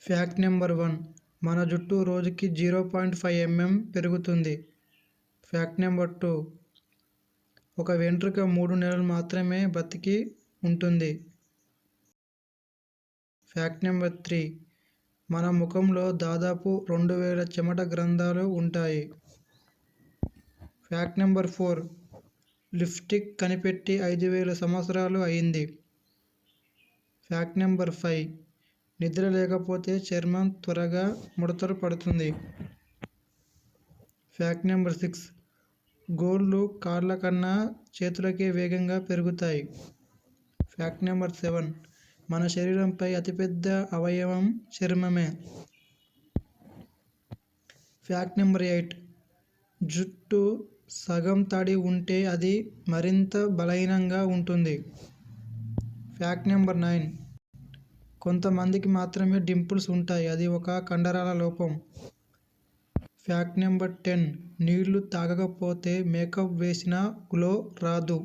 Fact number 1, మన జుట్టు రోజుకి 0.5 mm పెరుగుతుంది. ఫ్యాక్ట్ నెంబర్ 2, ఒక వెంట్రుక 3 నెలలు మాత్రమే బతికి ఉంటుంది. ఫ్యాక్ట్ నెంబర్ 3, మన ముఖంలో దాదాపు 2000 చెమట గ్రంథాలు ఉంటాయి. ఫ్యాక్ట్ నెంబర్ 4, లిప్స్టిక్ కనిపెట్టి 5000 సంవత్సరాలు అయింది. ఫ్యాక్ట్ నెంబర్ 5, నిద్ర లేకపోతే చర్మం త్వరగా ముడతలు పడుతుంది. ఫ్యాక్ట్ నెంబర్ 6, గోళ్ళు కాళ్ళ కన్నా చేతులకే వేగంగా పెరుగుతాయి. ఫ్యాక్ట్ నెంబర్ 7, మన శరీరంపై అతిపెద్ద అవయవం చర్మమే. ఫ్యాక్ట్ నెంబర్ 8, జుట్టు సగం తడి ఉంటే అది మరింత బలహీనంగా ఉంటుంది. ఫ్యాక్ట్ నెంబర్ 9, కొంతమందికి మాత్రమే డింపుల్స్ ఉంటాయి, అది ఒక కండరాల లోపం. ఫ్యాక్ట్ నెంబర్ 10, నీళ్లు తాగకపోతే మేకప్ వేసినా గ్లో రాదు.